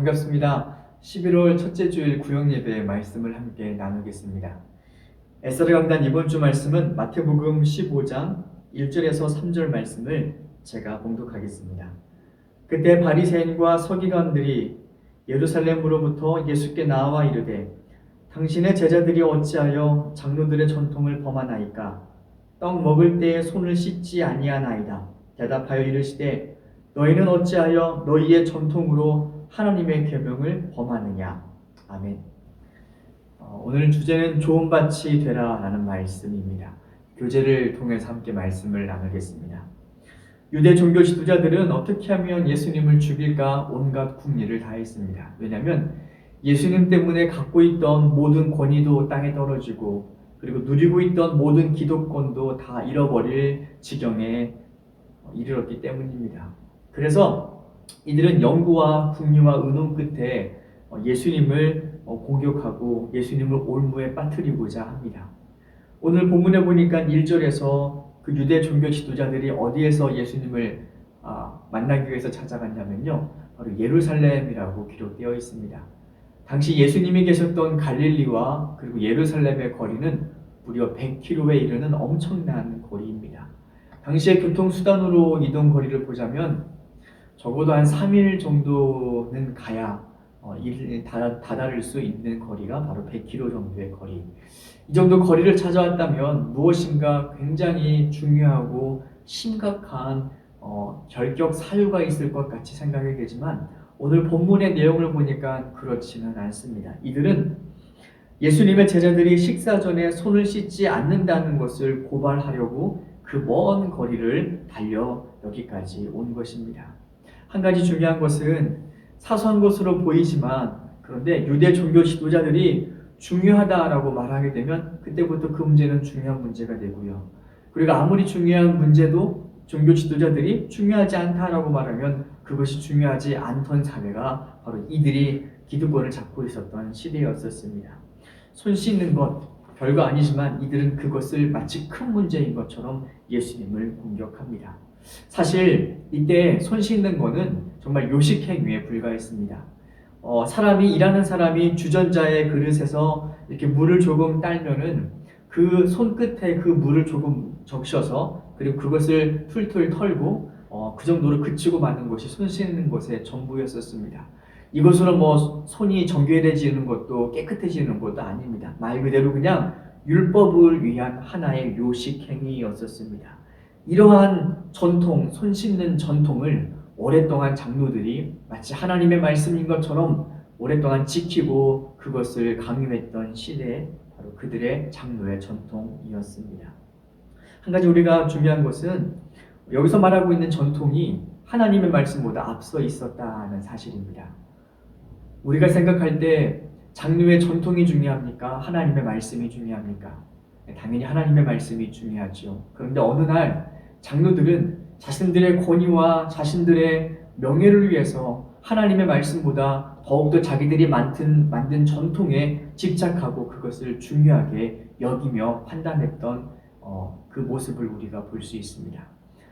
반갑습니다. 11월 첫째 주일 구역예배의 말씀을 함께 나누겠습니다. 에스라 강단 이번 주 말씀은 마태복음 15장 1절에서 3절 말씀을 제가 봉독하겠습니다. 그때 바리새인과 서기관들이 예루살렘으로부터 예수께 나와 이르되 당신의 제자들이 어찌하여 장로들의 전통을 범하나이까? 떡 먹을 때에 손을 씻지 아니하나이다. 대답하여 이르시되 너희는 어찌하여 너희의 전통으로 하나님의 계명을 범하느냐. 아멘. 오늘 주제는 좋은 밭이 되라 라는 말씀입니다. 교제를 통해서 함께 말씀을 나누겠습니다. 유대 종교 지도자들은 어떻게 하면 예수님을 죽일까 온갖 궁리를 다했습니다. 왜냐하면 예수님 때문에 갖고 있던 모든 권위도 땅에 떨어지고 그리고 누리고 있던 모든 기득권도 다 잃어버릴 지경에 이르렀기 때문입니다. 그래서 이들은 연구와 궁리와 의논 끝에 예수님을 공격하고 예수님을 올무에 빠뜨리고자 합니다. 오늘 본문에 보니까 1절에서 그 유대 종교 지도자들이 어디에서 예수님을 만나기 위해서 찾아갔냐면요, 바로 예루살렘이라고 기록되어 있습니다. 당시 예수님이 계셨던 갈릴리와 그리고 예루살렘의 거리는 무려 100km에 이르는 엄청난 거리입니다. 당시의 교통수단으로 이동 거리를 보자면 적어도 한 3일 정도는 가야 다다를 수 있는 거리가 바로 100km 정도의 거리. 이 정도 거리를 찾아왔다면 무엇인가 굉장히 중요하고 심각한 결격 사유가 있을 것 같이 생각이 되지만 오늘 본문의 내용을 보니까 그렇지는 않습니다. 이들은 예수님의 제자들이 식사 전에 손을 씻지 않는다는 것을 고발하려고 그 먼 거리를 달려 여기까지 온 것입니다. 한 가지 중요한 것은 사소한 것으로 보이지만 그런데 유대 종교 지도자들이 중요하다라고 말하게 되면 그때부터 그 문제는 중요한 문제가 되고요. 그리고 아무리 중요한 문제도 종교 지도자들이 중요하지 않다라고 말하면 그것이 중요하지 않던 사회가 바로 이들이 기득권을 잡고 있었던 시대였었습니다. 손 씻는 것 별거 아니지만 이들은 그것을 마치 큰 문제인 것처럼 예수님을 공격합니다. 사실 이때 손 씻는 거는 정말 요식행위에 불과했습니다. 일하는 사람이 주전자의 그릇에서 이렇게 물을 조금 딸면은 그 손끝에 그 물을 조금 적셔서 그리고 그것을 툴툴 털고 그 정도로 그치고 마는 것이 손 씻는 것의 전부였었습니다. 이것으로 손이 정결해지는 것도 깨끗해지는 것도 아닙니다. 말 그대로 그냥 율법을 위한 하나의 요식행위였었습니다. 이러한 전통, 손 씻는 전통을 오랫동안 장로들이 마치 하나님의 말씀인 것처럼 오랫동안 지키고 그것을 강요했던 시대에 바로 그들의 장로의 전통이었습니다. 한 가지 우리가 중요한 것은 여기서 말하고 있는 전통이 하나님의 말씀보다 앞서 있었다는 사실입니다. 우리가 생각할 때 장로의 전통이 중요합니까? 하나님의 말씀이 중요합니까? 당연히 하나님의 말씀이 중요하죠. 그런데 어느 날 장로들은 자신들의 권위와 자신들의 명예를 위해서 하나님의 말씀보다 더욱더 자기들이 만든 전통에 집착하고 그것을 중요하게 여기며 판단했던 그 모습을 우리가 볼 수 있습니다.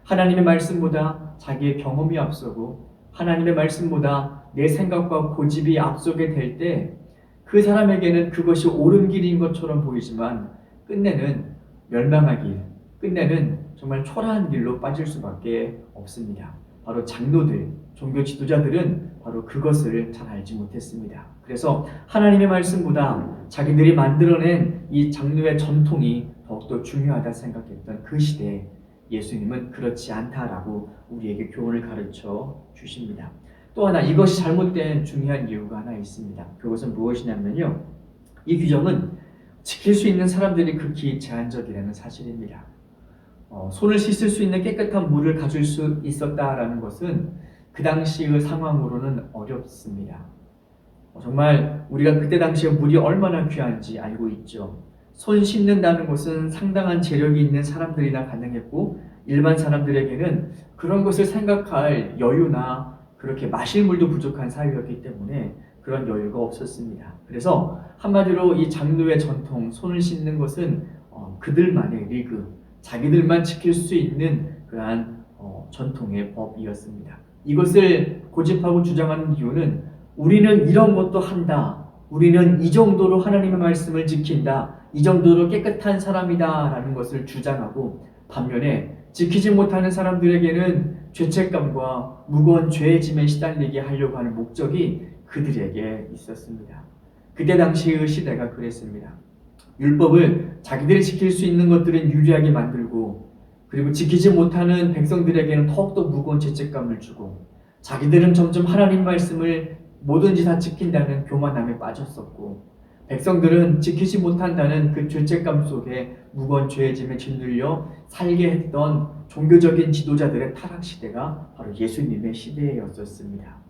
하나님의 말씀보다 자기의 경험이 앞서고 하나님의 말씀보다 내 생각과 고집이 앞서게 될 때 그 사람에게는 그것이 옳은 길인 것처럼 보이지만 끝내는 멸망의 길, 끝내는 정말 초라한 길로 빠질 수밖에 없습니다. 바로 장로들, 종교 지도자들은 바로 그것을 잘 알지 못했습니다. 그래서 하나님의 말씀보다 자기들이 만들어낸 이 장로의 전통이 더욱더 중요하다 생각했던 그 시대에 예수님은 그렇지 않다라고 우리에게 교훈을 가르쳐 주십니다. 또 하나 이것이 잘못된 중요한 이유가 하나 있습니다. 그것은 무엇이냐면요, 이 규정은 지킬 수 있는 사람들이 극히 제한적이라는 사실입니다. 손을 씻을 수 있는 깨끗한 물을 가질 수 있었다라는 것은 그 당시의 상황으로는 어렵습니다. 정말 우리가 그때 당시에 물이 얼마나 귀한지 알고 있죠. 손 씻는다는 것은 상당한 재력이 있는 사람들이나 가능했고 일반 사람들에게는 그런 것을 생각할 여유나 그렇게 마실 물도 부족한 사회였기 때문에 그런 여유가 없었습니다. 그래서 한마디로 이 장로의 전통, 손을 씻는 것은 그들만의 리그, 자기들만 지킬 수 있는 그러한 전통의 법이었습니다. 이것을 고집하고 주장하는 이유는 우리는 이런 것도 한다. 우리는 이 정도로 하나님의 말씀을 지킨다. 이 정도로 깨끗한 사람이다. 라는 것을 주장하고 반면에 지키지 못하는 사람들에게는 죄책감과 무거운 죄의 짐에 시달리게 하려고 하는 목적이 그들에게 있었습니다. 그때 당시의 시대가 그랬습니다. 율법을 자기들이 지킬 수 있는 것들은 유리하게 만들고 그리고 지키지 못하는 백성들에게는 더욱더 무거운 죄책감을 주고 자기들은 점점 하나님 말씀을 뭐든지 다 지킨다는 교만함에 빠졌었고 백성들은 지키지 못한다는 그 죄책감 속에 무거운 죄의 짐에 짓눌려 살게 했던 종교적인 지도자들의 타락시대가 바로 예수님의 시대였었습니다.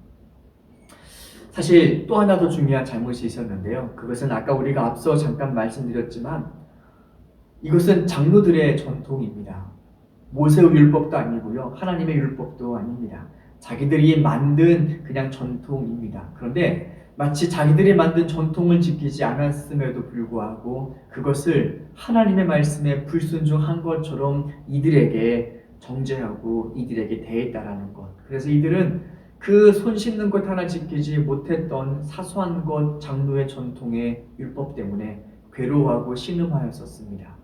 사실 또 하나 더 중요한 잘못이 있었는데요. 그것은 아까 우리가 앞서 잠깐 말씀드렸지만 이것은 장로들의 전통입니다. 모세의 율법도 아니고요. 하나님의 율법도 아닙니다. 자기들이 만든 그냥 전통입니다. 그런데 마치 자기들이 만든 전통을 지키지 않았음에도 불구하고 그것을 하나님의 말씀에 불순종한 것처럼 이들에게 정죄하고 이들에게 대했다라는 것. 그래서 이들은 그 손 씻는 것 하나 지키지 못했던 사소한 것 장로의 전통의 율법 때문에 괴로워하고 신음하였었습니다.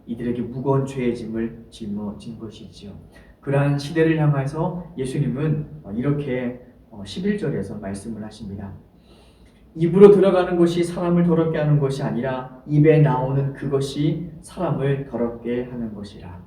이들에게 무거운 죄의 짐을 짊어진 것이지요. 그러한 시대를 향해서 예수님은 이렇게 11절에서 말씀을 하십니다. 입으로 들어가는 것이 사람을 더럽게 하는 것이 아니라 입에 나오는 그것이 사람을 더럽게 하는 것이라.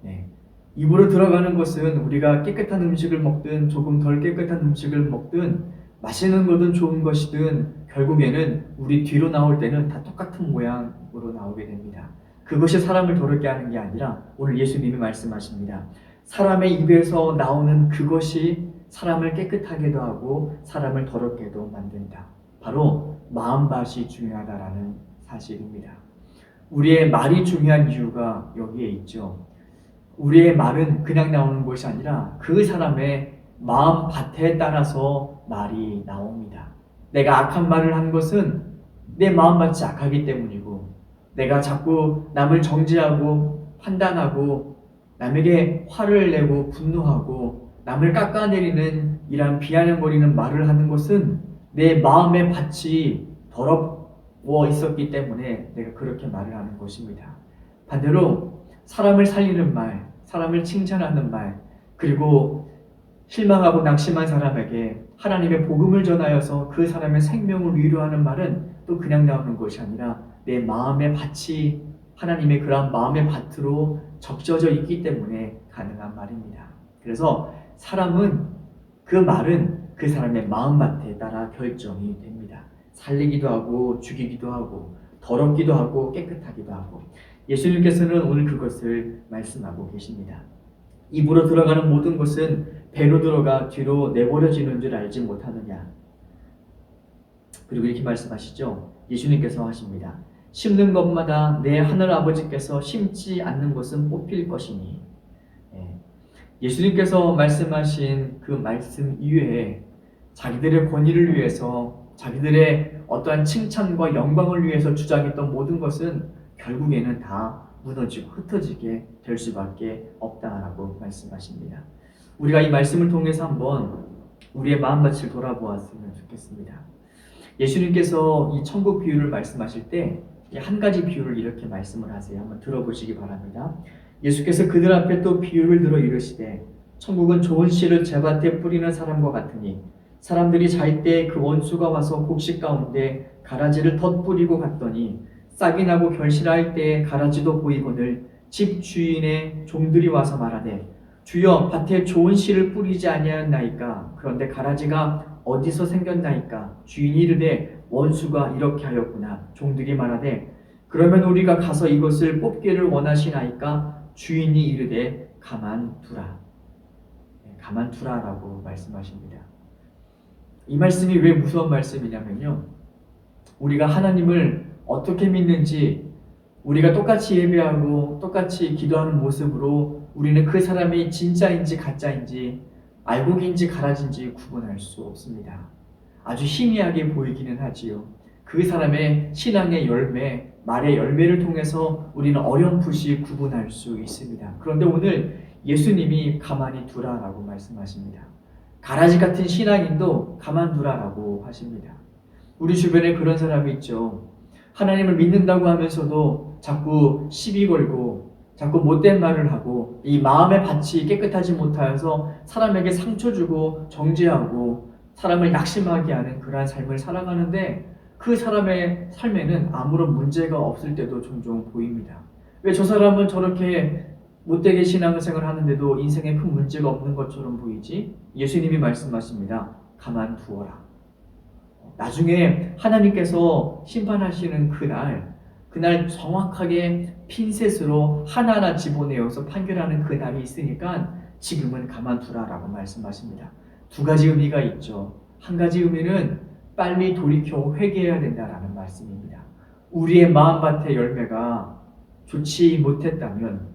네. 입으로 들어가는 것은 우리가 깨끗한 음식을 먹든 조금 덜 깨끗한 음식을 먹든 맛있는 거든 좋은 것이든 결국에는 우리 뒤로 나올 때는 다 똑같은 모양으로 나오게 됩니다. 그것이 사람을 더럽게 하는 게 아니라 오늘 예수님이 말씀하십니다. 사람의 입에서 나오는 그것이 사람을 깨끗하게도 하고 사람을 더럽게도 만든다. 바로 마음밭이 중요하다라는 사실입니다. 우리의 말이 중요한 이유가 여기에 있죠. 우리의 말은 그냥 나오는 것이 아니라 그 사람의 마음밭에 따라서 말이 나옵니다. 내가 악한 말을 한 것은 내 마음밭이 악하기 때문이고 내가 자꾸 남을 정죄하고 판단하고 남에게 화를 내고 분노하고 남을 깎아내리는 이런 비아냥거리는 말을 하는 것은 내 마음의 밭이 더러워 있었기 때문에 내가 그렇게 말을 하는 것입니다. 반대로 사람을 살리는 말, 사람을 칭찬하는 말, 그리고 실망하고 낙심한 사람에게 하나님의 복음을 전하여서 그 사람의 생명을 위로하는 말은 또 그냥 나오는 것이 아니라 내 마음의 밭이 하나님의 그러한 마음의 밭으로 적셔져 있기 때문에 가능한 말입니다. 그래서 사람은 그 말은 그 사람의 마음밭에 따라 결정이 됩니다. 살리기도 하고 죽이기도 하고 더럽기도 하고 깨끗하기도 하고 예수님께서는 오늘 그것을 말씀하고 계십니다. 입으로 들어가는 모든 것은 배로 들어가 뒤로 내버려지는 줄 알지 못하느냐. 그리고 이렇게 말씀하시죠. 예수님께서 하십니다. 심는 것마다 내 하늘 아버지께서 심지 않는 것은 뽑힐 것이니. 예수님께서 말씀하신 그 말씀 이외에 자기들의 권위를 위해서 자기들의 어떠한 칭찬과 영광을 위해서 주장했던 모든 것은 결국에는 다 무너지고 흩어지게 될 수밖에 없다라고 말씀하십니다. 우리가 이 말씀을 통해서 한번 우리의 마음밭을 돌아보았으면 좋겠습니다. 예수님께서 이 천국 비유를 말씀하실 때 한 가지 비유를 이렇게 말씀을 하세요. 한번 들어보시기 바랍니다. 예수께서 그들 앞에 또 비유를 들어 이르시되 천국은 좋은 씨를 제밭에 뿌리는 사람과 같으니 사람들이 잘 때 그 원수가 와서 곡식 가운데 가라지를 덧뿌리고 갔더니 싹이 나고 결실할 때에 가라지도 보이거늘 집 주인의 종들이 와서 말하되 주여 밭에 좋은 씨를 뿌리지 아니하였나이까 그런데 가라지가 어디서 생겼나이까 주인이 이르되 원수가 이렇게 하였구나. 종들이 말하되 그러면 우리가 가서 이것을 뽑기를 원하시나이까 주인이 이르되 가만두라. 가만두라라고 말씀하십니다. 이 말씀이 왜 무서운 말씀이냐면요. 우리가 하나님을 어떻게 믿는지 우리가 똑같이 예배하고 똑같이 기도하는 모습으로 우리는 그 사람이 진짜인지 가짜인지 알곡인지 가라지인지 구분할 수 없습니다. 아주 희미하게 보이기는 하지요. 그 사람의 신앙의 열매, 말의 열매를 통해서 우리는 어렴풋이 구분할 수 있습니다. 그런데 오늘 예수님이 가만히 두라라고 말씀하십니다. 가라지 같은 신앙인도 가만두라라고 하십니다. 우리 주변에 그런 사람이 있죠. 하나님을 믿는다고 하면서도 자꾸 시비 걸고 자꾸 못된 말을 하고 이 마음의 밭이 깨끗하지 못하여서 사람에게 상처 주고 정죄하고 사람을 낙심하게 하는 그러한 삶을 살아가는데 그 사람의 삶에는 아무런 문제가 없을 때도 종종 보입니다. 왜 저 사람은 저렇게 못되게 신앙생활을 하는데도 인생에 큰 문제가 없는 것처럼 보이지? 예수님이 말씀하십니다. 가만두어라. 나중에 하나님께서 심판하시는 그날 정확하게 핀셋으로 하나하나 집어내어서 판결하는 그날이 있으니까 지금은 가만두라라고 말씀하십니다. 두 가지 의미가 있죠. 한 가지 의미는 빨리 돌이켜 회개해야 된다라는 말씀입니다. 우리의 마음밭의 열매가 좋지 못했다면,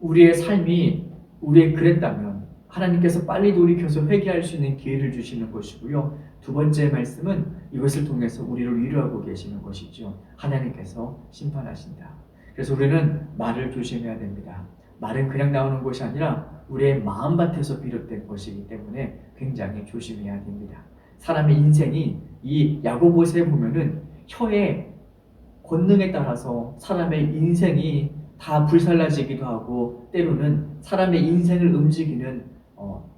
우리의 삶이 그랬다면 하나님께서 빨리 돌이켜서 회개할 수 있는 기회를 주시는 것이고요. 두 번째 말씀은 이것을 통해서 우리를 위로하고 계시는 것이죠. 하나님께서 심판하신다. 그래서 우리는 말을 조심해야 됩니다. 말은 그냥 나오는 것이 아니라 우리의 마음밭에서 비롯된 것이기 때문에 굉장히 조심해야 됩니다. 사람의 인생이 이 야고보서에 보면은 혀의 권능에 따라서 사람의 인생이 다 불살라지기도 하고 때로는 사람의 인생을 움직이는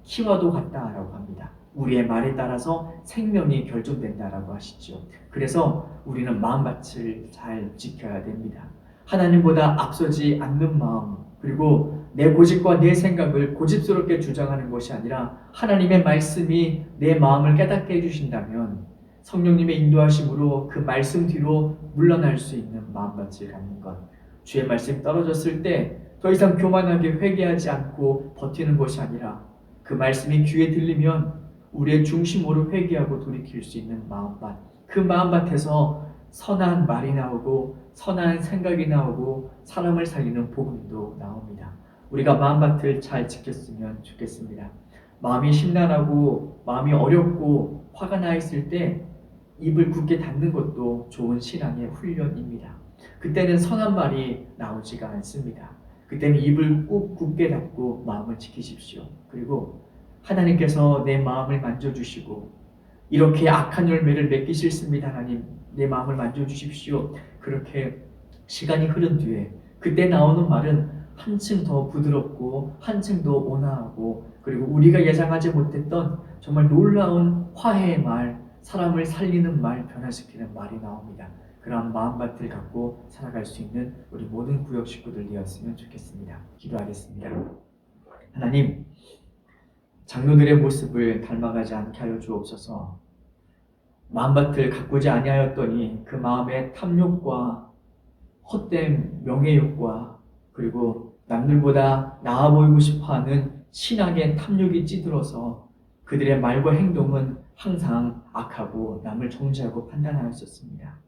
키와도 같다라고 합니다. 우리의 말에 따라서 생명이 결정된다라고 하시죠. 그래서 우리는 마음밭을 잘 지켜야 됩니다. 하나님보다 앞서지 않는 마음, 그리고 내 고집과 내 생각을 고집스럽게 주장하는 것이 아니라 하나님의 말씀이 내 마음을 깨닫게 해주신다면 성령님의 인도하심으로 그 말씀 뒤로 물러날 수 있는 마음밭을 갖는 것. 주의 말씀이 떨어졌을 때 더 이상 교만하게 회개하지 않고 버티는 것이 아니라 그 말씀이 귀에 들리면 우리의 중심으로 회개하고 돌이킬 수 있는 마음밭. 그 마음밭에서 선한 말이 나오고 선한 생각이 나오고 사람을 살리는 복음도 나옵니다. 우리가 마음밭을 잘 지켰으면 좋겠습니다. 마음이 심란하고 마음이 어렵고 화가 나 있을 때 입을 굳게 닫는 것도 좋은 신앙의 훈련입니다. 그때는 선한 말이 나오지가 않습니다. 그때는 입을 꾹 굳게 닫고 마음을 지키십시오. 그리고 하나님께서 내 마음을 만져주시고 이렇게 악한 열매를 맺기 싫습니다. 하나님, 내 마음을 만져주십시오. 그렇게 시간이 흐른 뒤에 그때 나오는 말은 한층 더 부드럽고 한층 더 온화하고 그리고 우리가 예상하지 못했던 정말 놀라운 화해의 말, 사람을 살리는 말, 변화시키는 말이 나옵니다. 그런 마음밭을 갖고 살아갈 수 있는 우리 모든 구역 식구들 되었으면 좋겠습니다. 기도하겠습니다. 하나님, 장로들의 모습을 닮아가지 않게 하여 주옵소서. 마음밭을 가꾸지 아니하였더니 그 마음에 탐욕과 헛된 명예욕과 그리고 남들보다 나아 보이고 싶어하는 신앙의 탐욕이 찌들어서 그들의 말과 행동은 항상 악하고 남을 정죄하고 판단하였었습니다.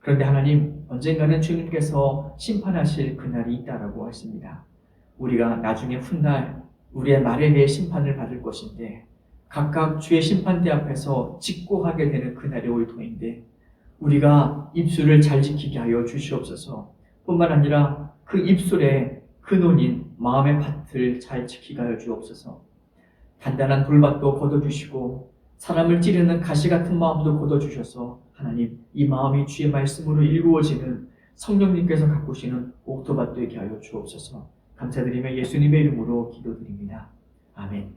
그런데 하나님, 언젠가는 주님께서 심판하실 그날이 있다라고 하십니다. 우리가 나중에 훗날 우리의 말에 대해 심판을 받을 것인데 각각 주의 심판대 앞에서 직고하게 되는 그날이 올 터인데 우리가 입술을 잘 지키게 하여 주시옵소서. 뿐만 아니라 그 입술에 근원인 마음의 밭을 잘 지키게 하여 주옵소서. 단단한 돌밭도 걷어주시고 사람을 찌르는 가시 같은 마음도 걷어주셔서 하나님, 이 마음이 주의 말씀으로 일구어지는 성령님께서 가꾸시는 옥토밭 되게 하여 주옵소서. 감사드리며 예수님의 이름으로 기도드립니다. 아멘.